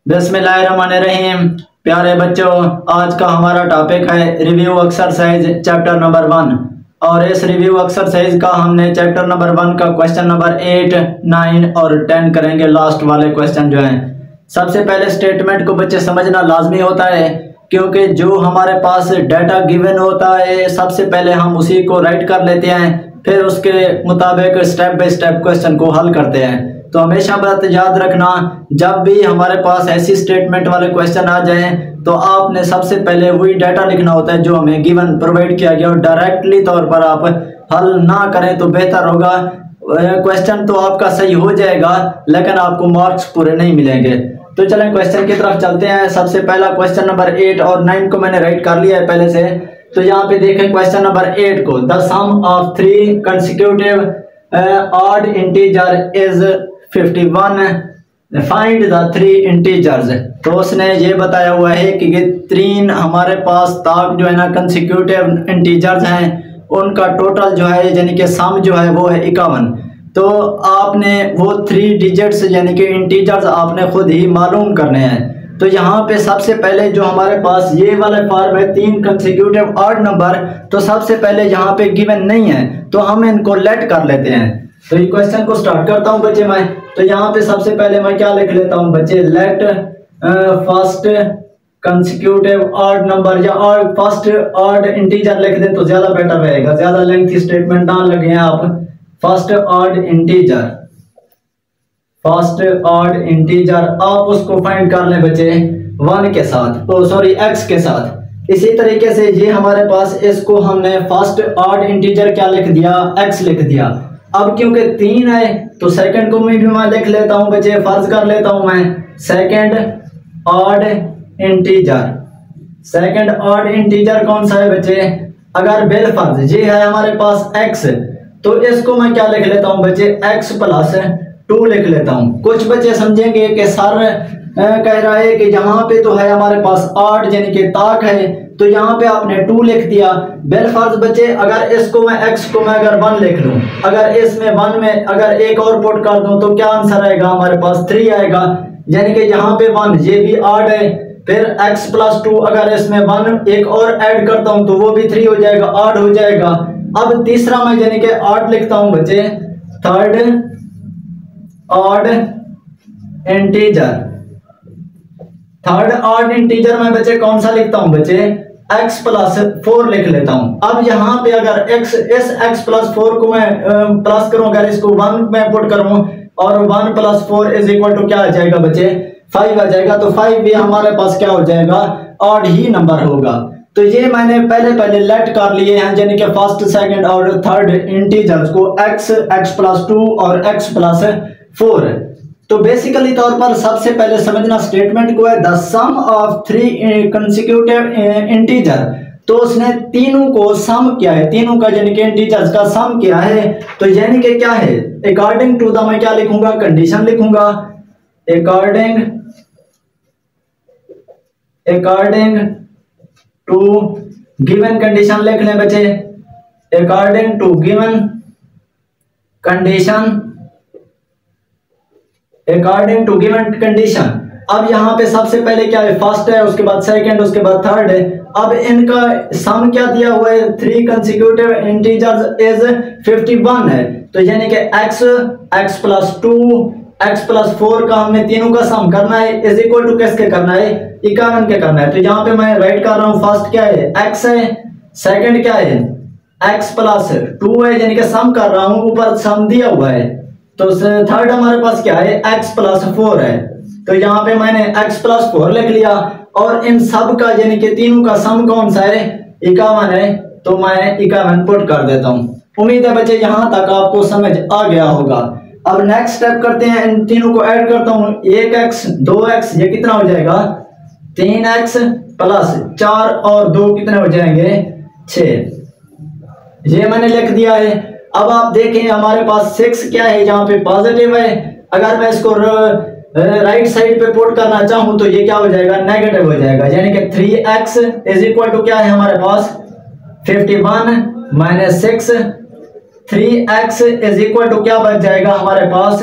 बिस्मिल्लाहिर्रहमानिर्रहीम। प्यारे बच्चों, आज का हमारा टॉपिक है रिव्यू एक्सरसाइज चैप्टर नंबर 1। और इस रिव्यू एक्सरसाइज का हमने चैप्टर नंबर 1 का क्वेश्चन नंबर 8, 9 और 10 करेंगे। लास्ट वाले क्वेश्चन जो हैं, सबसे पहले स्टेटमेंट को बच्चे समझना लाजमी होता है, क्योंकि जो हमारे पास डाटा गिवन होता है सबसे पहले हम उसी को राइट कर लेते हैं, फिर उसके मुताबिक स्टेप बाय स्टेप क्वेश्चन को हल करते हैं। तो हमेशा बात याद रखना, जब भी हमारे पास ऐसी स्टेटमेंट वाले क्वेश्चन आ जाएं तो आपने सबसे पहले वही डाटा लिखना होता है जो हमें गिवन प्रोवाइड किया गया, और डायरेक्टली तौर पर आप हल ना करें तो बेहतर होगा। क्वेश्चन तो आपका सही हो जाएगा लेकिन आपको मार्क्स पूरे नहीं मिलेंगे। तो चलें क्वेश्चन की तरफ चलते हैं। सबसे पहला क्वेश्चन नंबर 8 और 9 को मैंने राइट कर लिया है पहले से। तो यहाँ पे देखें क्वेश्चन नंबर 8 को, the sum of 3 consecutive odd integer is 51, find the 3 integers. तो उसने ये बताया हुआ है कि ये 3 हमारे पास ताक जो है ना कंसेक्यूटिव इंटीजर्स हैं, उनका टोटल जो है यानी कि सम जो है वो है 51। तो आपने वो 3 डिजिट्स यानी कि इंटीजर्स आपने खुद ही मालूम करने हैं। तो यहाँ पे सबसे पहले जो हमारे पास ये वाला फॉर्म है 3 कंसेक्यूटिव ऑड नंबर, तो सबसे पहले यहाँ पे गिवन नहीं है तो हम इनको लेट कर लेते हैं। तो ये क्वेश्चन को स्टार्ट करता हूँ बच्चे मैं। तो यहाँ पे सबसे पहले मैं क्या लिख लेता हूँ बच्चे, let first consecutive odd number या और फर्स्ट ऑड इंटीजर लिख दें तो ज्यादा बेटर रहेगा, ज्यादा लेंथी स्टेटमेंट ना लगे हैं आप। First odd integer, first odd integer आप उसको फाइंड कर लें बच्चे 1 के साथ, ओ सॉरी x के साथ। इसी तरीके से ये हमारे पास इसको हमने फर्स्ट ऑड इंटीजर क्या लिख दिया, x लिख दिया। अब क्योंकि 3 है तो सेकंड को भी मैं लिख लेता हूं बच्चे, फर्ज कर लेता हूं मैं second odd integer. Second odd integer कौन सा है बच्चे, अगर बिल फर्ज ये है हमारे पास x, तो इसको मैं क्या लिख लेता हूं बच्चे, x प्लस 2 लिख लेता हूं। कुछ बच्चे समझेंगे कि सर कह रहा है कि यहाँ पे तो है हमारे पास 8 यानी कि ताक है, तो यहाँ पे आपने 2 लिख दिया। बिल फर्ज बच्चे अगर इसको मैं x को मैं अगर 1 लिख लूं, अगर इसमें 1 में अगर एक और पुट कर दूं तो क्या आंसर आएगा हमारे पास 3 आएगा। यानी कि यहाँ पे 1 ये भी 8 है, फिर x प्लस 2 अगर इसमें 1 एक और ऐड करता हूं तो वो भी 3 हो जाएगा, 8 हो जाएगा। अब तीसरा मैं यानी कि 8 लिखता हूं बच्चे, third odd integer. Third odd integer में बच्चे कौन सा लिखता हूं बच्चे, x प्लस 4 लिख लेता हूं। अब यहाँ पे अगर x इस x प्लस 4 को मैं प्लस करूं, अगर इसको 1 में पुट करूं और 1 प्लस 4 इज इक्वल टू क्या आ जाएगा बच्चे, 5 आ जाएगा। तो 5 भी हमारे पास क्या हो जाएगा, ऑड ही नंबर होगा। तो ये मैंने पहले लेट कर लिए हैं यानी कि फर्स्ट सेकंड और थर्ड इंटीजर्स को, x प्लस 2 और x प्लस 4। तो बेसिकली तौर पर सबसे पहले समझना स्टेटमेंट को है, the sum of 3 consecutive integer. तो उसने तीनों को सम किया है, तीनों का यानी कि इंटीजर्स का सम किया है। तो यानी कि क्या है, अकॉर्डिंग टू द मैं क्या लिखूंगा, कंडीशन लिखूंगा। अकॉर्डिंग टू गिवन कंडीशन लिख लें बच्चे, according to given condition, according to given condition. अब यहाँ पे सबसे पहले क्या है, फर्स्ट है, उसके बाद सेकंड, उसके बाद थर्ड है। अब इनका सम क्या दिया हुआ है, 3 कंसेक्यूटिव इंटीजर्स इज 51 है। तो यानी कि x प्लस 2 x प्लस 4 का हमने तीनों का सम करना है, इज इक्वल टू किसके करना है, 51 के करना है। तो यहाँ पे मैं राइट कर रहा हूँ, फर्स्ट क्या है x है, सेकंड क्या है x प्लस 2 है, यानी कि सम कर रहा हूँ, ऊपर सम दिया हुआ है। तो थर्ड हमारे पास क्या है, x प्लस 4 है। तो यहाँ पे मैंने x प्लस 4 लिख लिया, और इन सब का यानी कि तीनों का सम कौन सा है, 51 है। तो मैं 51 पुट कर देता हूँ। उम्मीद है बच्चे यहाँ तक आपको समझ आ गया होगा। अब नेक्स्ट स्टेप करते हैं, इन तीनों को ऐड करता हूँ, 1x 2x ये कितना हो जाएगा, 3x प्लस 4 और 2 कितने हो जाएंगे, 6। ये मैंने लिख दिया है। अब आप देखें हमारे पास 6 क्या है, यहाँ पे पॉजिटिव है। अगर मैं इसको राइट साइड पे पुट करना चाहूं तो ये क्या हो जाएगा, नेगेटिव हो जाएगा। यानी कि 3x इज इक्वल टू क्या है हमारे पास, 51 minus 6। 3x is equal to क्या बच जाएगा हमारे पास,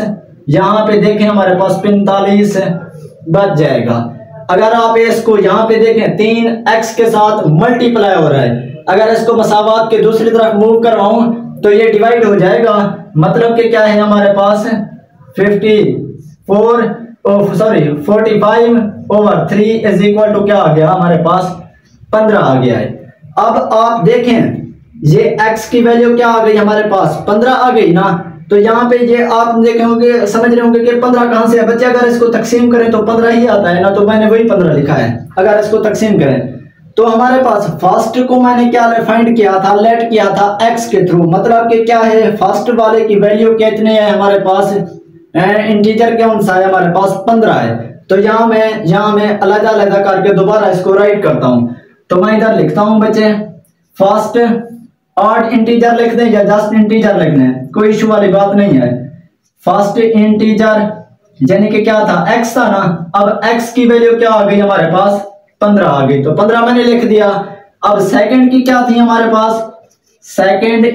यहाँ पे देखें हमारे पास 45 बच जाएगा। अगर आप इसको यहाँ पे देखें 3x के साथ मल्टीप्लाई हो रहा है, अगर इसको मसावात के दूसरी तरफ मूव करवाऊं तो ये डिवाइड हो जाएगा। मतलब कि क्या है हमारे पास 45/3 इज इक्वल टू क्या आ गया हमारे पास 15 आ गया है। अब आप देखें ये x की वैल्यू क्या आ गई हमारे पास 15 आ गई ना, तो यहाँ पे ये आप देखे होंगे समझ रहे होंगे कि 15 कहां से है बच्चे, अगर इसको तकसीम करें तो 15 ही आता है ना, तो मैंने वही 15 लिखा है। अगर इसको तकसीम करें तो हमारे पास फर्स्ट को मैंने क्या फाइंड किया था, लेट किया था x के थ्रू, मतलब कि क्या है फर्स्ट वाले की वैल्यू कितने है हमारे पास, इंटीजर कौन सा है हमारे पास 15 है। तो यहाँ मैं अलग अलग करके दोबारा इसको राइट करता हूँ। तो मैं इधर लिखता हूँ बच्चे फर्स्ट ऑड इंटीजर लिख दें या जस्ट इंटीजर लिख दें, कोई इशू वाली बात नहीं है। फर्स्ट इंटीजर यानी कि क्या था x था ना, अब x की वैल्यू क्या आ गई हमारे पास 15 आ गई, तो 15 मैंने लिख दिया। अब सेकंड की क्या थी हमारे पास, सेकंड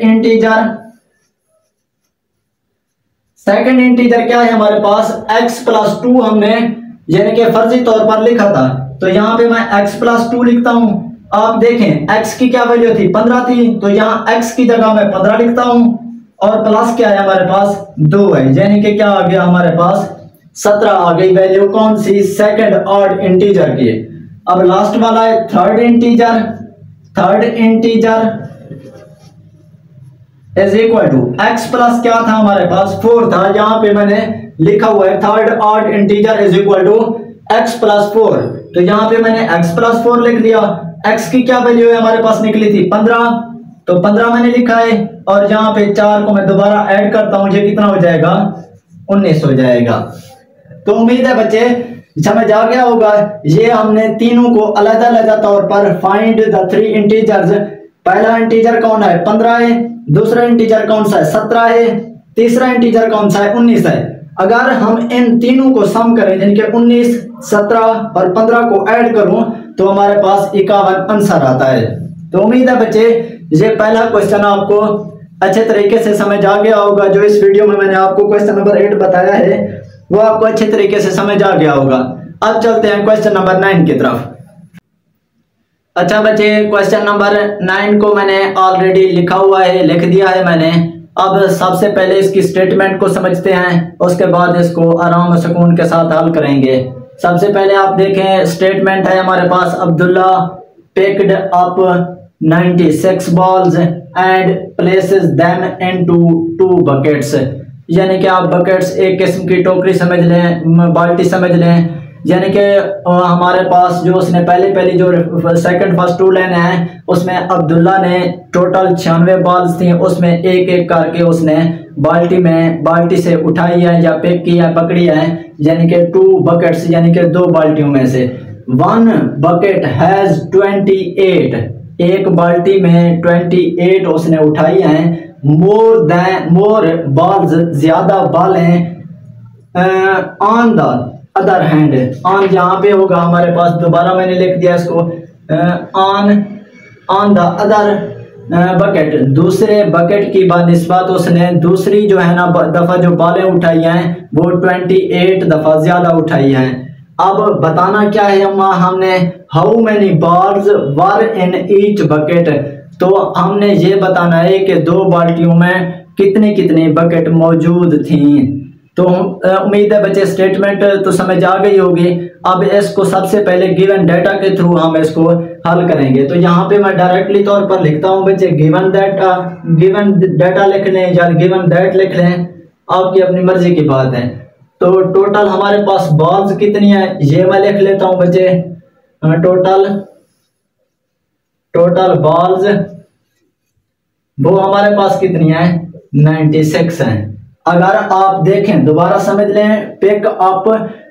इंटीजर क्या है हमारे पास x+2 हमने यानी कि फर्जी तौर पर लिखा था, तो यहाँ पे मैं x+2 लिखता हूं। आप देखें x की क्या वैल्यू थी 15 थी, तो यहाँ x की जगह मैं 15 लिखता हूं और प्लस क्या है हमारे पास 2 है, यानी कि क्या आ गया हमारे पास 17 आ गई वैल्यू कौन सी सेकंड ऑड इंटीजर की। अब लास्ट वाला है third integer is equal to x plus क्या था हमारे पास 4 था, यहाँ पे मैंने लिखा हुआ है third odd integer is equal to x+4, तो यहाँ पे मैंने x+4 लिख दिया। x की क्या वैल्यू है हमारे पास निकली थी 15, तो 15 मैंने लिखा है और यहाँ पे 4 को मैं दोबारा ऐड करता हूँ, ये कितना हो जाएगा 19 हो जाएगा। तो उम्मीद है बच्चे समझ आ गया होगा। ये हमने तीनों को अलग अलग तौर पर फाइंड द 3 इंटीजर्स, पहला इंटीजर कौन है 15 है, दूसरा इंटीजर कौन सा है 17 है, तीसरा इंटीजर कौन सा है 19 है। अगर हम इन तीनों को सम करें यानी कि 19, 17 और 15 को ऐड करूं तो हमारे पास 51 आंसर आता है। तो उम्मीद है बच्चे ये पहला क्वेश्चन आपको अच्छे तरीके से समझ आ गया होगा। जो इस वीडियो में मैंने आपको क्वेश्चन नंबर 8 बताया है वो आपको अच्छे तरीके से समझ आ गया होगा। अब चलते हैं क्वेश्चन नंबर 9 की तरफ। अच्छा बच्चे क्वेश्चन नंबर 9 को मैंने ऑलरेडी लिखा हुआ है, लिख दिया है मैंने। अब सबसे पहले इसकी स्टेटमेंट को समझते हैं, उसके बाद इसको आराम और सुकून के साथ हल करेंगे। सबसे पहले आप देखें स्टेटमेंट है हमारे पास Abdullah picked up 96 balls and places them into 2 buckets, यानी कि आप बकेट्स एक किस्म की टोकरी समझ लें, बाल्टी समझ लें, यानी कि हमारे पास जो उसने पहली जो सेकंड फर्स्ट 2 लाइन है उसमें अब्दुल्ला ने टोटल 96 बॉल्स थी, उसमें एक एक करके उसने बाल्टी से उठाई है या पिक की है पकड़ी है, यानी कि 2 बकेट्स यानी कि 2 बाल्टियों में से 1 बकेट हैज 28, एक बाल्टी में 28 उसने उठाई हैं। मोर बॉल्स ज्यादा बॉल हैं on the other hand, on यहाँ पे होगा हमारे पास, दोबारा मैंने लिख दिया इसको ऑन द अदर बकेट, दूसरे बकेट की बानिस्बत उसने दूसरी जो है ना दफा जो बालें उठाई हैं वो 28 दफा ज्यादा उठाई हैं। अब बताना क्या है हमने how many balls were in each bucket, तो हमने ये बताना है कि 2 बाल्टियों में कितनी कितनी बकेट मौजूद थी। तो उम्मीद है बच्चे स्टेटमेंट तो समझ आ गई होगी। अब इसको सबसे पहले गिवन डाटा के थ्रू हम इसको हल करेंगे। तो यहाँ पे मैं डायरेक्टली तौर पर लिखता हूँ बच्चे गिवन डाटा लिख लें या गिवन दैट लिख लें, आपकी अपनी मर्जी की बात है। तो टोटल हमारे पास बॉल्स कितनी है ये मैं लिख लेता हूँ बच्चे, टोटल बॉल्स वो हमारे पास कितनी है 96 है। अगर आप देखें दोबारा समझ लें, पिक अप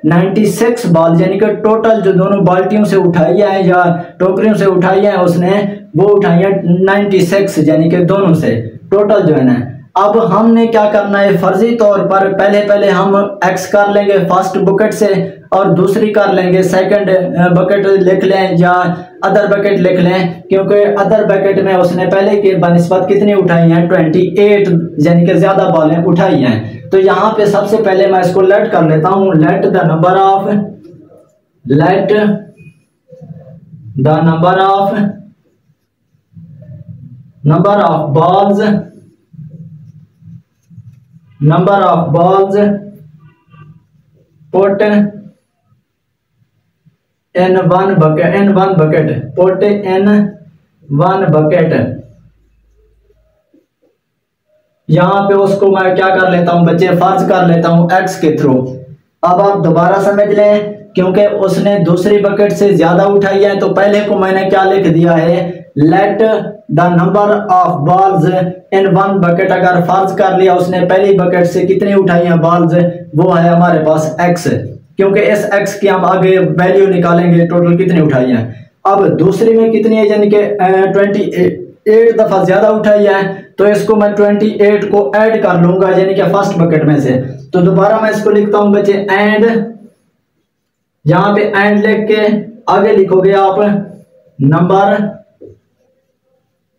96 बॉल यानी कि टोटल जो दोनों बाल्टियों से उठाई है या टोकरियों से उठाई है उसने वो उठाई है 96 यानी कि दोनों से टोटल जो है ना। अब हमने क्या करना है फर्जी तौर पर पहले हम x कर लेंगे फर्स्ट बकेट से और दूसरी कर लेंगे सेकंड बकेट लिख लें या अदर बकेट लिख लें, क्योंकि अदर बकेट में उसने पहले के बनिस्बत कितनी उठाई हैं 28 यानी कि ज्यादा बॉलें उठाई हैं। तो यहाँ पे सबसे पहले मैं इसको लेट कर लेता हूँ, let the number of let the number of balls put in one bucket put in one bucket। यहाँ पे उसको मैं क्या कर लेता हूँ बच्चे, फर्ज कर लेता हूँ x के थ्रू। अब आप दोबारा समझ लें, क्योंकि उसने दूसरी बकेट से ज्यादा उठाई है, तो पहले को मैंने क्या लिख दिया है, let the number of balls in one bucket. अगर फर्ज कर लिया उसने पहली बकेट से कितनी उठाई है बॉल्स, वो है हमारे पास x, क्योंकि इस x की हम आगे वैल्यू निकालेंगे टोटल कितनी उठाई है। अब दूसरी में कितनी है, यानी कि 28 दफा ज्यादा उठाई है, तो इसको मैं 28 को ऐड कर लूंगा यानी कि फर्स्ट बकेट में से। तो दोबारा मैं इसको लिखता हूं बच्चे एंड, यहां पे एंड लिख के आगे लिखोगे आप number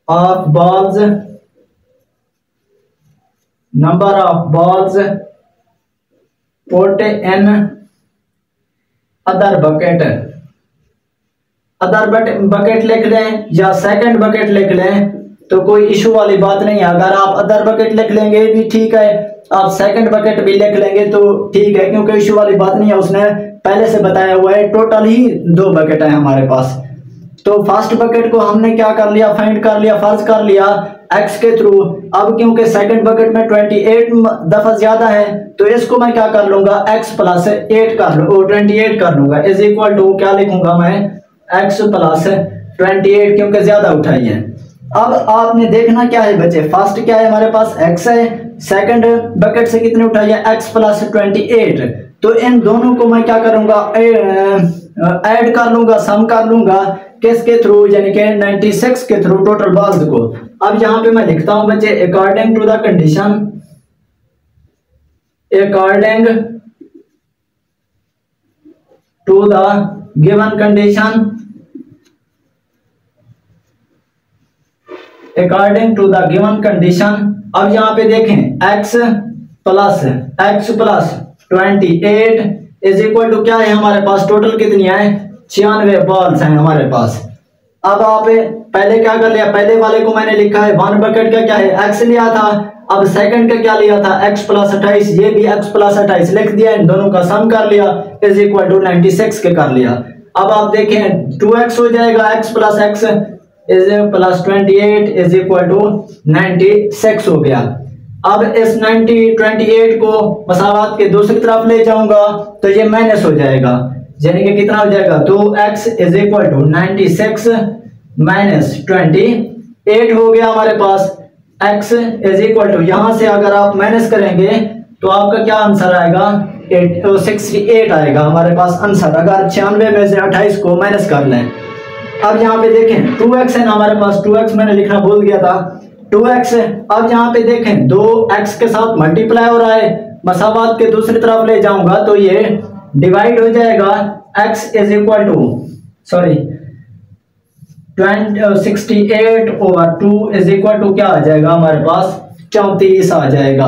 of balls put in other bucket लिख लें या सेकंड बकेट लिख लें, तो कोई इशू वाली बात नहीं है। अगर आप अदर बकेट लिख लेंगे भी ठीक है, आप सेकंड बकेट भी लिख लेंगे तो ठीक है, क्योंकि इशू वाली बात नहीं है, उसने पहले से बताया हुआ है। टोटल ही 2 बकेट है हमारे पास। तो फर्स्ट बकेट को हमने क्या कर लिया, फाइंड कर लिया, फर्ज कर लिया x के थ्रू। अब क्योंकि सेकंड बकेट में 28 दफा ज्यादा है, तो इसको मैं क्या कर लूंगा, x प्लस 8 कर लूंगा, 28 कर लूंगा, इज इक्वल टू क्या लिखूंगा मैं, x प्लस 28, क्योंकि ज्यादा उठाई है। अब आपने देखना क्या है बच्चे, फर्स्ट क्या है हमारे पास x है, सेकंड बकेट से कितने उठाई है, x प्लस 28। तो इन दोनों को मैं क्या करूंगा, ऐड कर लूंगा, सम कर लूंगा, किसके थ्रू, यानी कि 96 के थ्रू टोटल बॉल्स को। अब यहां पे मैं लिखता हूं बच्चे according to the condition, according to the given condition, according to the given condition. अब यहां पे देखें x plus 28 is equal to क्या है हमारे पास, टोटल कितनी है, 96 बॉल्स हैं हमारे पास। अब आप पहले क्या कर लिया, पहले वाले को मैंने लिखा है वन बकेट का क्या है, x लिया था। अब सेकंड का क्या लिया था, x प्लस 28, ये भी x प्लस 28 लिख दिया, इन दोनों का सम कर लिया, इज इक्वल टू 96 के कर लिया। अब आप देखें 2x हो जाएगा, x plus x is plus 28 is equal to 96 हो गया। अब इस 28 को मसावात के दूसरी तरफ ले जाऊंगा तो ये माइनस हो जाएगा, यानी कि कितना हो जाएगा, 2x is equal to 96 minus 28 हो गया हमारे पास। x इज इक्वल टू, यहां से अगर आप माइनस करेंगे तो आपका क्या आंसर आएगा, 68 आएगा हमारे पास आंसर, अगर 96 में से 28 को माइनस कर लें। अब यहाँ पे देखें 2x है ना हमारे पास, 2x मैंने लिखना भूल गया था, 2x। अब यहाँ पे देखें 2x के साथ मल्टीप्लाई हो रहा है, मसावात के दूसरी तरफ ले जाऊंगा तो ये डिवाइड हो जाएगा, x is equal to 68 over 2 is equal to क्या आ जाएगा हमारे पास, 34 आ जाएगा।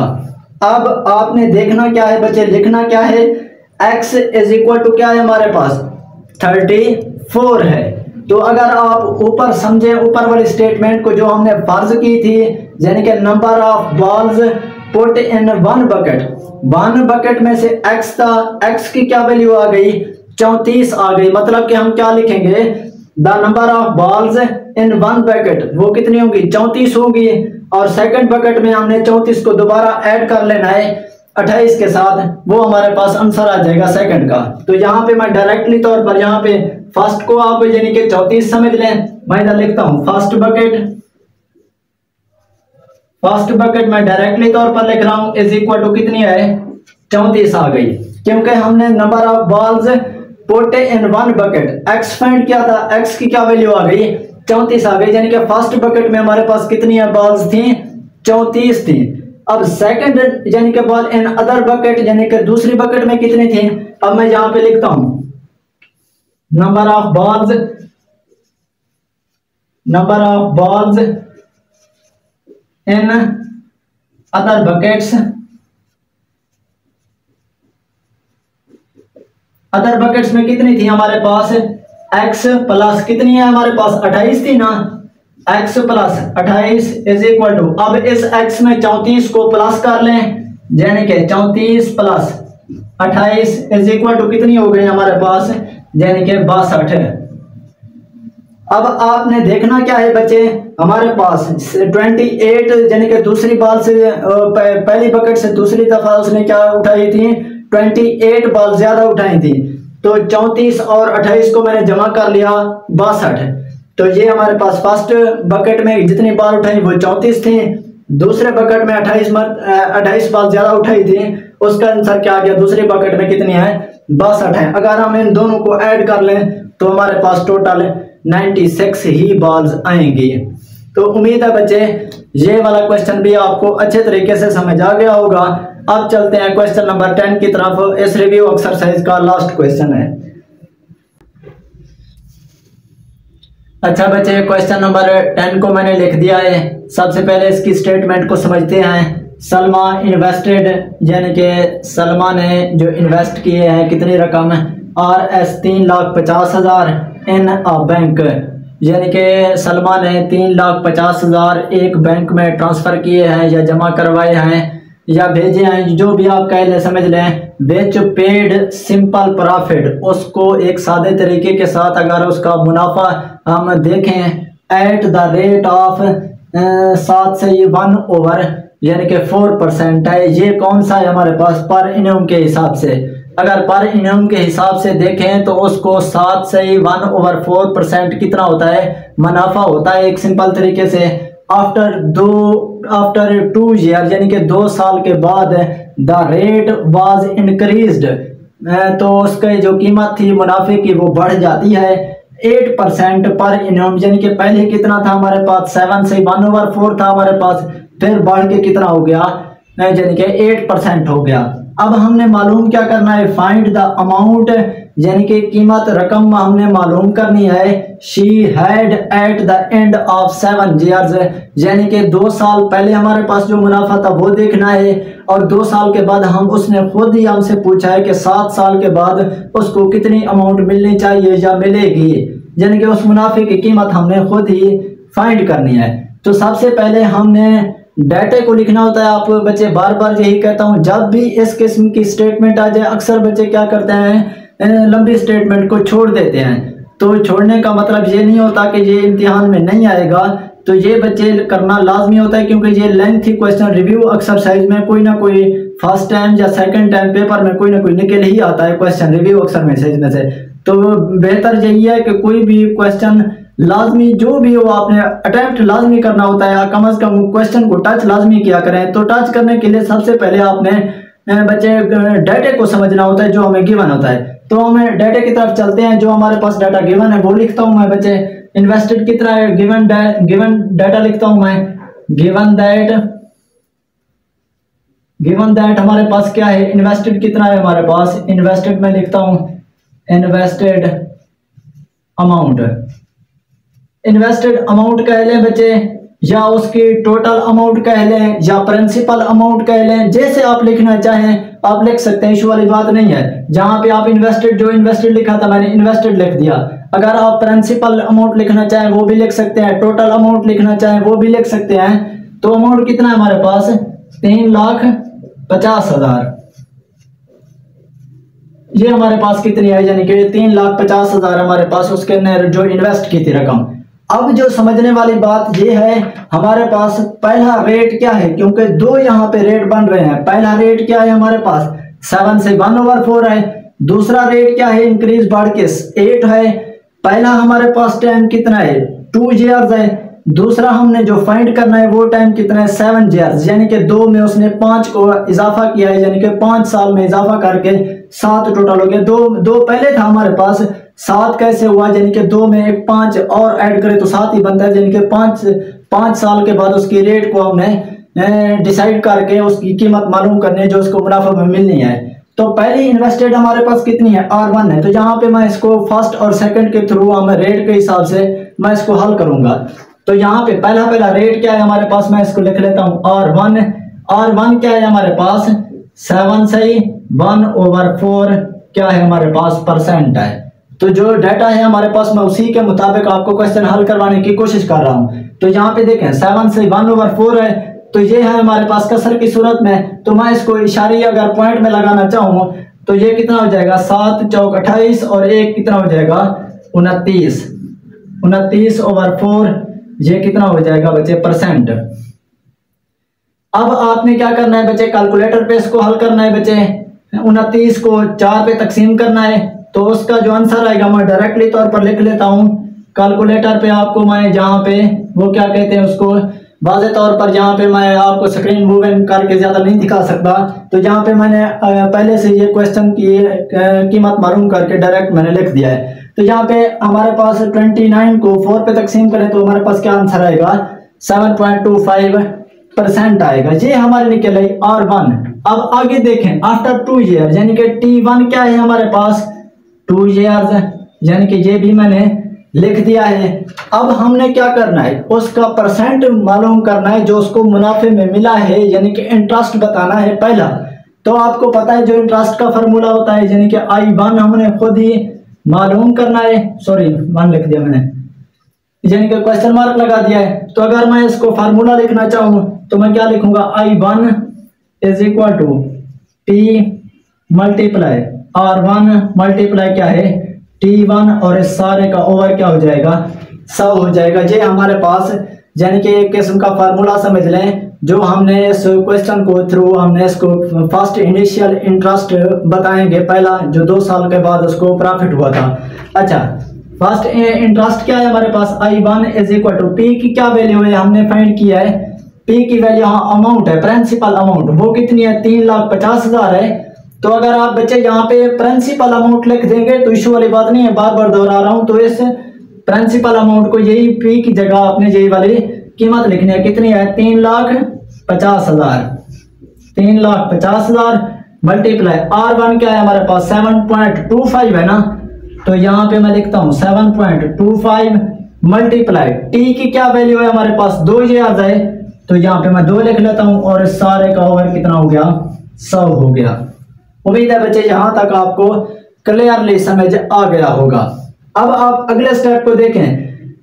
अब आपने देखना क्या है बच्चे, लिखना क्या है, x इज इक्वल टू क्या है हमारे पास, 34 है। तो अगर आप ऊपर समझे, ऊपर वाली स्टेटमेंट को जो हमने फर्ज की थी, यानी कि number of balls put in one bucket में से x था, x की क्या वैल्यू आ गई, 34 आ गई। मतलब कि हम क्या लिखेंगे, the number of balls in one bucket, वो कितनी होगी, 34 होगी। और सेकंड बकेट में हमने 34 को दोबारा ऐड कर लेना है 28 के साथ, वो हमारे पास आंसर आ जाएगा सेकंड का। तो यहाँ पे मैं डायरेक्टली तौर पर, यहाँ पे फर्स्ट को आप यानी कि 34 समझ लें, मैं इधर लिखता हूं फर्स्ट बकेट मैं डायरेक्टली तौर पर लिख रहा हूं, इज इक्वल टू कितनी है, 34 आ गई, क्योंकि हमने number of balls put in one bucket, x find किया था, x की क्या वैल्यू आ गई, 34 आ गई, यानी कि फर्स्ट बकेट में हमारे पास कितनी है बॉल्स थी, 34 थी। अब सेकंड यानी कि बॉल इन अदर बकेट, यानी कि दूसरी बकेट में कितनी थी, अब मैं यहां पे लिखता हूं number of balls in other buckets other buckets में कितनी थी हमारे पास, x प्लस कितनी है हमारे पास 28 थी ना, x plus 28 is equal to, अब इस x में 34 को प्लस कर लें, यानी कि 34 प्लस 28 इज इक्वल टू कितनी हो गई हमारे पास, यानी कि 62। अब आपने देखना क्या है बच्चे, हमारे पास 28 यानी कि दूसरी बाल से पहली बकेट से दूसरी दफा उसने क्या उठाई थी, 28 बाल ज्यादा उठाई थी, तो 34 और 28 को मैंने जमा कर लिया 62। तो ये हमारे पास फर्स्ट बकेट में जितनी बाल उठाई वो 34 थी, दूसरे बकेट में 28 बाल ज्यादा उठाई थी, उसका आंसर क्या आ गया, दूसरी बकेट में कितनी है 62 है। अगर हम इन दोनों को ऐड कर लें तो हमारे पास टोटल 96 ही बॉल्स आएंगी। तो उम्मीद है बच्चे ये वाला क्वेश्चन भी आपको अच्छे तरीके से समझ आ गया होगा। अब चलते हैं क्वेश्चन नंबर 10 की तरफ। इस रिव्यू एक्सरसाइज का लास्ट क्वेश्चन है। अच्छा बच्चे, क्वेश्चन नंबर 10 को मैंने लिख दिया है। सबसे पहले इसकी स्टेटमेंट को समझते हैं। सलमा इन्वेस्टेड, यानी कि सलमा ने जो इन्वेस्ट किए हैं कितनी रकम, RS 3,50,000 इन अ बैंक, यानी कि सलमा ने 3,50,000 एक बैंक में ट्रांसफ़र किए हैं या जमा करवाए हैं या भेजे हैं, जो भी आप कह लें समझ लें। विच पेड सिंपल प्रॉफिट, उसको एक सादे तरीके के साथ अगर उसका मुनाफा हम देखें एट द रेट ऑफ 7 से 1/, यानी कि 4% है। ये कौन सा है हमारे पास, पर इनम के हिसाब से। अगर पर इनम के हिसाब से देखें तो उसको 7 से 1/4% कितना होता है, मुनाफा होता है एक सिंपल तरीके से। आफ्टर 2 ईयर, यानी कि 2 साल के बाद द रेट वाज इंक्रीज्ड, तो उसकी जो कीमत थी मुनाफे की वो बढ़ जाती है 8% पर इनम, यानी कि पहले कितना था हमारे पास 7 से 1/4 था हमारे पास, फिर बढ़ के कितना हो गया, यानी कि 8% हो गया। अब हमने मालूम क्या करना है, फाइंड द अमाउंट, यानी कि कीमत रकम हमने मालूम करनी है। She had at the end of 7 years, यानी कि 2 साल पहले हमारे पास जो मुनाफा था वो देखना है, और 2 साल के बाद हम उसने खुद ही हमसे पूछा है कि 7 साल के बाद उसको कितनी अमाउंट मिलनी चाहिए या मिलेगी, यानी कि उस मुनाफे की कीमत हमने खुद ही फाइंड करनी है। तो सबसे पहले हमने डाटे को लिखना होता है। आप बच्चे बार बार यही कहता हूं, जब भी इस किस्म की स्टेटमेंट आ जाए अक्सर बच्चे क्या करते हैं, लंबी स्टेटमेंट को छोड़ देते हैं। तो छोड़ने का मतलब ये नहीं होता कि ये इम्तिहान में नहीं आएगा, तो ये बच्चे करना लाजमी होता है, क्योंकि ये लेंथी क्वेश्चन रिव्यू एक्सरसाइज में कोई ना कोई फर्स्ट टाइम या सेकंड टाइम पेपर में कोई ना कोई निकल ही आता है क्वेश्चन रिव्यू एक्सरसाइज में से। तो बेहतर यही है कि कोई भी क्वेश्चन लाजमी जो भी हो आपने अटेम्प्ट लाजमी करना होता है, कम से कम क्वेश्चन को टच लाजमी किया करें। तो टच करने के लिए सबसे पहले आपने बच्चे डाटे को समझना होता है जो हमें गिवन होता है। तो हमें डाटे की तरफ चलते हैं। जो हमारे पास डाटा गिवन है वो लिखता हूं मैं बच्चे। इन्वेस्टेड कितना है, गिवन डाटा लिखता हूं मैं। गिवन दैट हमारे पास क्या है, इन्वेस्टेड कितना है हमारे पास, इन्वेस्टेड में लिखता हूं इन्वेस्टेड अमाउंट। इन्वेस्टेड अमाउंट कह लें बच्चे, या उसकी टोटल अमाउंट कह लें, या प्रिंसिपल अमाउंट कह लें, जैसे आप लिखना चाहें आप लिख सकते हैं, इशू वाली बात नहीं है। जहां पे आप इन्वेस्टेड, जो इन्वेस्टेड लिखा था मैंने इन्वेस्टेड लिख दिया। अगर आप प्रिंसिपल अमाउंट लिखना चाहें वो भी लिख सकते हैं, टोटल अमाउंट लिखना चाहें वो भी लिख सकते हैं। तो अमाउंट कितना है हमारे पास, 3,50,000। ये हमारे पास कितनी है, यानी कि 3,50,000 हमारे पास उसके अंदर जो इन्वेस्ट की थी रकम। अब जो समझने वाली बात ये है, हमारे पास पहला रेट क्या है, क्योंकि 2 यहाँ पे रेट बन रहे हैं। पहला रेट क्या है हमारे पास 7 से 1/4 है। दूसरा रेट क्या है, इंक्रीज बढ़ के 8 है। पहला हमारे पास टाइम कितना है, 2 ईयर्स है। दूसरा हमने जो फाइंड करना है वो टाइम कितना है, 7 ईयर्स, यानी कि 2 में उसने 5 को इजाफा किया है, यानी कि 5 साल में इजाफा करके 7 टोटल हो गया। 2 पहले था हमारे पास, 7 कैसे हुआ, यानी कि 2 में एक 5 और ऐड करें तो 7 ही बनता है, यानी कि 5 साल के बाद उसकी रेट को हमने डिसाइड करके उसकी कीमत मालूम करनी है जो उसको मुनाफा में मिलनी है। तो पहली इन्वेस्टेड हमारे पास कितनी है, R1 है। तो यहाँ पे मैं इसको फर्स्ट और सेकंड के थ्रू हम रेट के हिसाब से मैं इसको हल करूंगा। तो यहाँ पे पहला रेट क्या है हमारे पास, मैं इसको लिख लेता हूँ R1 क्या है हमारे पास, 7 से 1/4 क्या है हमारे पास, परसेंट है। तो जो डाटा है हमारे पास मैं उसी के मुताबिक आपको क्वेश्चन हल करवाने की कोशिश कर रहा हूं। तो यहाँ पे देखें 7 से 1/4 है, तो ये है हमारे पास कसर की सूरत में। तो मैं इसको इशारे अगर पॉइंट में लगाना चाहूँ तो ये कितना हो जाएगा, 7 चौक 28 और 1 कितना हो जाएगा 29, 29/4 ये कितना हो जाएगा बच्चे, परसेंट। अब आपने क्या करना है बच्चे, कैलकुलेटर पे इसको हल करना है बच्चे। 29 को 4 पे तकसीम करना है, तो उसका जो आंसर आएगा मैं डायरेक्टली तौर पर लिख लेता हूँ। कैलकुलेटर पे आपको मैं जहाँ पे वो क्या कहते हैं उसको वाज़े तौर पर, जहाँ पे मैं आपको स्क्रीन मूव करके ज़्यादा नहीं दिखा सकता, तो जहाँ पे मैंने पहले से ये क्वेश्चन की कीमत मालूम करके डायरेक्ट मैंने लिख दिया है। तो यहाँ पे हमारे पास 29 को 4 पे तकसीम करें तो हमारे पास क्या आंसर आएगा, 7.25% आएगा। ये हमारे निकल आई R1। अब आगे देखें, आफ्टर 2 ईयर यानी कि T1 क्या है हमारे पास, 2 ईयर्स, यानी कि ये भी मैंने लिख दिया है। अब हमने क्या करना है, उसका परसेंट मालूम करना है जो उसको मुनाफे में मिला है, यानी कि इंटरेस्ट बताना है पहला। तो आपको पता है जो इंटरेस्ट का फार्मूला होता है, यानी कि I1 हमने खुद ही मालूम करना है, सॉरी 1 लिख दिया मैंने, यानी कि क्वेश्चन मार्क लगा दिया है। तो अगर मैं इसको फार्मूला लिखना चाहूँ तो मैं क्या लिखूंगा, I1 = P multiply R1 multiply क्या है T1, और इस सारे का ओवर क्या हो जाएगा, 100 हो जाएगा। ये हमारे पास यानी कि एक किस्म का फार्मूला समझ लें जो हमने इस क्वेश्चन को थ्रू हमने इसको फर्स्ट इनिशियल इंटरेस्ट बताएंगे, पहला जो 2 साल के बाद उसको प्रॉफिट हुआ था। अच्छा, फर्स्ट इंटरेस्ट क्या है हमारे पास, I1 = P की क्या वैल्यू है हमने फाइंड किया है, P की वैल्यू अमाउंट है, प्रिंसिपल अमाउंट, वो कितनी है 3,50,000 है। तो अगर आप बच्चे यहाँ पे प्रिंसिपल अमाउंट लिख देंगे तो इशू वाली बात नहीं है, बार बार दोहरा रहा हूँ। तो इस प्रिंसिपल अमाउंट को यही P की जगह आपने यही वाली कीमत लिखनी है, कितनी है 3,50,000, 3,50,000 मल्टीप्लाई R1 क्या है हमारे पास 7.25 है ना, तो यहाँ पे मैं लिखता हूँ 7.25 मल्टीप्लाई T की क्या वैल्यू है हमारे पास 2 ईयर्स है, तो यहाँ पे मैं 2 लिख लेता हूँ और इस सारे का ओवर कितना हो गया, 100 हो गया। उम्मीद है बच्चे यहाँ तक आपको क्लियरली समझ आ गया होगा। अब आप अगले स्टेप को देखें,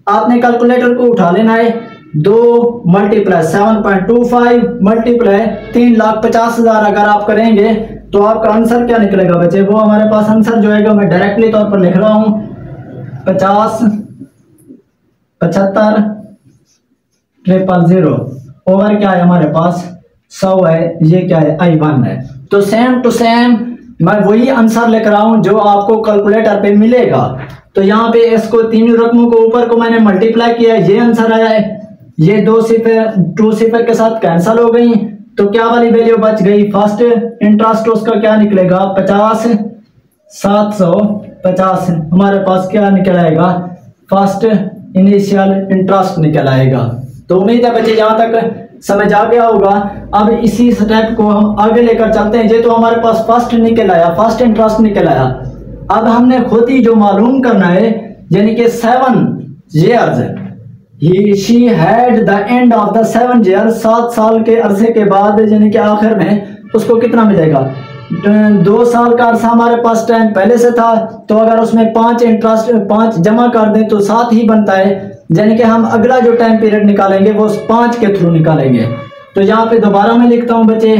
आपने कैलकुलेटर को उठा लेना है, 2 मल्टीप्लाई 7.25 मल्टीप्लाई 3,50,000 अगर आप करेंगे तो आपका आंसर क्या निकलेगा बच्चे, वो हमारे पास आंसर जो है मैं डायरेक्टली तौर पर लिख रहा हूँ 50 75 000 ओवर क्या है हमारे पास 100 है, ये क्या है I1 है। तो सेम टू सेम मैं वही आंसर लिख रहा हूं जो आपको कैलकुलेटर पे मिलेगा। तो यहाँ पे इसको तीनों रकमों को ऊपर को मैंने मल्टीप्लाई किया, ये आंसर आया है। ये 2 सिफर के साथ कैंसिल हो गई, तो क्या वाली वैल्यू बच गई, फर्स्ट इंटरेस्ट उसका क्या निकलेगा 50 750 हमारे पास क्या निकल आएगा, फर्स्ट इनिशियल इंटरेस्ट निकल आएगा। तो उम्मीद है बच्चे यहाँ तक समझ आ गया होगा। अब इसी स्टेप को हम आगे लेकर चलते हैं। ये तो हमारे पास फर्स्ट निकल आया, फर्स्ट इंटरेस्ट निकल आया। अब हमने खुद ही जो मालूम करना है, यानी कि 7 years she had the end of the 7 years, 7 साल के अरसे के बाद यानी कि आखिर में उसको कितना मिलेगा, 2 साल का अरसा हमारे पास टाइम पहले से था, तो अगर उसमें 5 जमा कर दें तो 7 ही बनता है, यानी कि हम अगला जो टाइम पीरियड निकालेंगे वो 5 के थ्रू निकालेंगे। तो यहाँ पे दोबारा मैं लिखता हूं बच्चे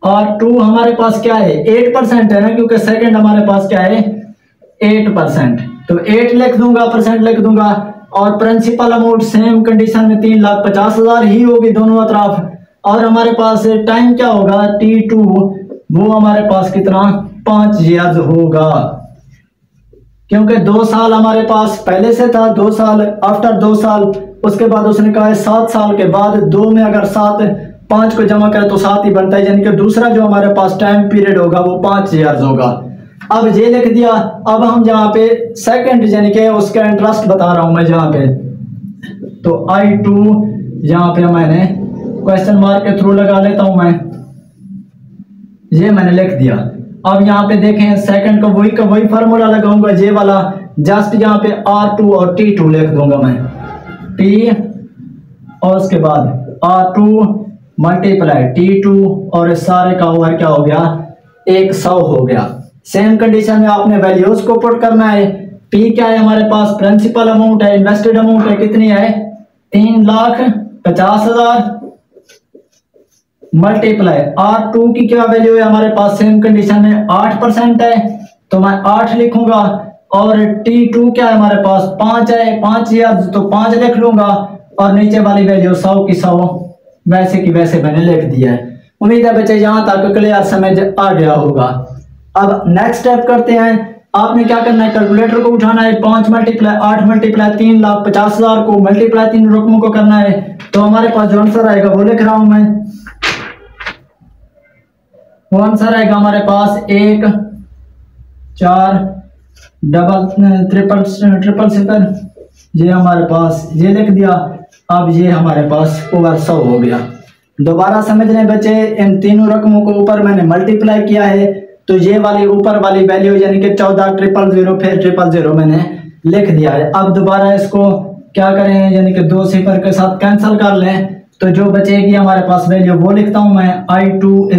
R2 हमारे पास क्या है 8% है ना, क्योंकि सेकंड हमारे पास क्या है 8%, तो 8 लिख दूंगा, परसेंट लिख दूंगा, और प्रिंसिपल अमाउंट सेम कंडीशन में 3,50,000 ही होगी दोनों अतराफ। और हमारे पास टाइम क्या होगा T2, वो हमारे पास कितना 5 years होगा, क्योंकि 2 साल हमारे पास पहले से था, 2 साल आफ्टर 2 साल, उसके बाद उसने कहा है 7 साल के बाद 2 में अगर 5 को जमा करें तो 7 ही बनता है, यानी कि दूसरा जो हमारे पास टाइम पीरियड होगा वो 5 years होगा। अब ये लिख दिया। अब हम जहाँ पे सेकंड यानी कि उसका इंटरेस्ट बता रहा हूं मैं जहाँ पे, तो I2 यहाँ पे मैंने क्वेश्चन मार्क के थ्रू लगा लेता हूं मैं, ये मैंने लिख दिया। अब यहाँ पे देखें सेकंड का वही फार्मूला लगाऊंगा, ये वाला, जस्ट यहाँ पे R2 और T2 लिख दूंगा मैं, T और उसके बाद R2 मल्टीप्लाई T2 और इस सारे का ओवर क्या हो गया 100 हो गया। सेम कंडीशन में आपने वैल्यूज को पुट करना है। P क्या है हमारे पास, प्रिंसिपल अमाउंट है, इन्वेस्टेड अमाउंट है, कितनी है 3,50,000 मल्टीप्लाई R2 की क्या वैल्यू है हमारे पास, सेम कंडीशन में 8% है तो मैं 8 लिखूंगा, और T2 क्या है हमारे पास 5 है, 5,000 तो 5 लिख लूंगा, और नीचे वाली वैल्यू 100 की 100 वैसे की वैसे मैंने लिख दिया है। उम्मीद है बच्चे यहाँ तक क्लियर समझ आ गया होगा। अब नेक्स्ट स्टेप करते हैं। आपने क्या करना है, कैलकुलेटर को उठाना है, 5 मल्टीप्लाई 8 मल्टीप्लाई 3,50,000 को मल्टीप्लाई 3 रकमों को करना है, तो हमारे पास जो आंसर आएगा वो लिख रहा हूं मैं। वो आंसर आएगा हमारे पास 1 4 ट्रिपल सिफर, ये हमारे पास ये लिख दिया। अब ये हमारे पास ओवर 100 हो गया। दोबारा समझ लें बच्चे, इन तीनों रकमों को ऊपर मैंने मल्टीप्लाई किया है, तो ये वाली ऊपर वाली वैल्यू यानी कि 14,000 फिर 000 मैंने लिख दिया है। अब दोबारा इसको क्या करें, यानी कि 2 सिफर के साथ कैंसिल कर लें, तो जो बचेगी हमारे पास वैल्यू वो लिखता हूं मैं, I2 =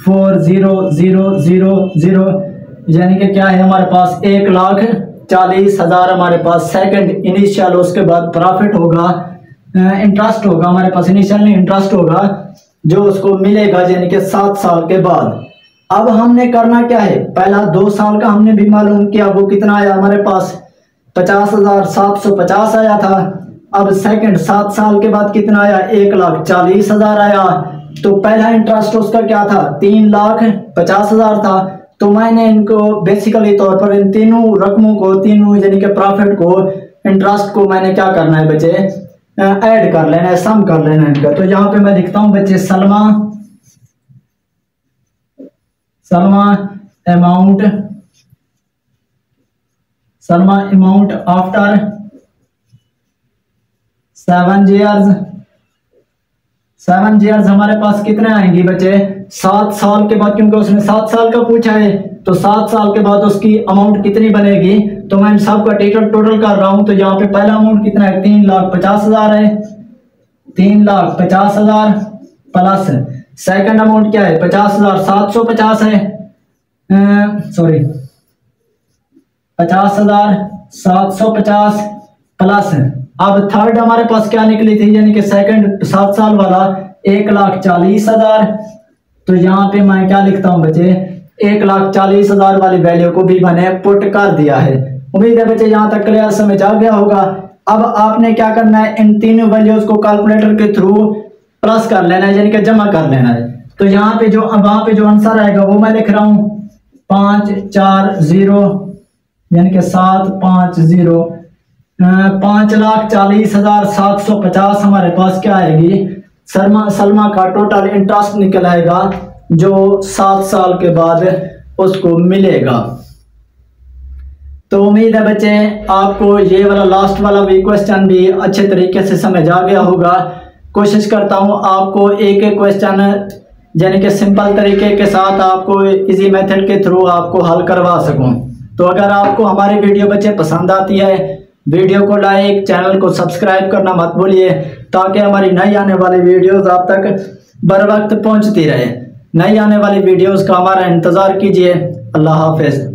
140,000, यानी कि क्या है हमारे पास 1,40,000 हमारे पास सेकंड इनिशियल, उसके बाद प्रॉफिट होगा, इंटरेस्ट होगा हमारे पास, इनिशियल नहीं इंटरेस्ट होगा जो उसको मिलेगा यानी कि 7 साल के बाद। अब हमने करना क्या है, पहला 2 साल का हमने भी मालूम किया, वो कितना आया हमारे पास 50,750 आया था। अब सेकंड 7 साल के बाद कितना आया 1,40,000 आया। तो पहला इंटरेस्ट उसका क्या था 3,50,000 था। तो मैंने इनको बेसिकली तौर पर इन तीनों रकमों को, तीनों यानी कि प्रॉफिट को, इंटरेस्ट को मैंने क्या करना है बच्चे, ऐड कर लेना है, सम कर लेना है इनका। तो यहाँ पे मैं लिखता हूं बच्चे सलमा अमाउंट आफ्टर 7 years हमारे पास कितने आएंगे बच्चे 7 साल के बाद, क्योंकि उसने 7 साल का पूछा है, तो 7 साल के बाद उसकी अमाउंट कितनी बनेगी। तो मैं सब का टोटल कर रहा हूं। तो यहाँ पे पहला अमाउंट कितना है 3,50,000 है, 3,50,000 प्लस सेकंड अमाउंट क्या है 50,750 है, सॉरी 50,750 प्लस। अब थर्ड हमारे पास क्या निकली थी, यानी कि सेकंड 7 साल वाला 1,40,000। तो यहाँ पे मैं क्या लिखता हूँ बच्चे 1,40,000 वाली वैल्यू को भी मैंने पुट कर दिया है। उम्मीद है बच्चे यहाँ तक क्लियर समझ आ गया होगा। अब आपने क्या करना है, इन तीनों वैल्यूज को कैलकुलेटर के थ्रू प्लस कर लेना है, यानी कि जमा कर लेना है। तो यहाँ पे जो वहां पे जो आंसर आएगा वो मैं लिख रहा हूँ 540, यानी कि 750, 5,40,750 हमारे पास क्या आएगी, सलमा का टोटल इंटरेस्ट निकल आएगा जो 7 साल के बाद उसको मिलेगा। तो उम्मीद है बच्चे आपको ये वाला लास्ट वाला भी क्वेश्चन भी अच्छे तरीके से समझ आ गया होगा। कोशिश करता हूँ आपको एक एक क्वेश्चन यानी कि सिंपल तरीके के साथ आपको इजी मेथड के थ्रू आपको हल करवा सकूं। तो अगर आपको हमारी वीडियो बच्चे पसंद आती है, वीडियो को लाइक, चैनल को सब्सक्राइब करना मत भूलिए, ताकि हमारी नई आने वाली वीडियोस आप तक बर वक्त पहुंचती रहे। नई आने वाली वीडियोस का हमारा इंतज़ार कीजिए। अल्लाह हाफिज़।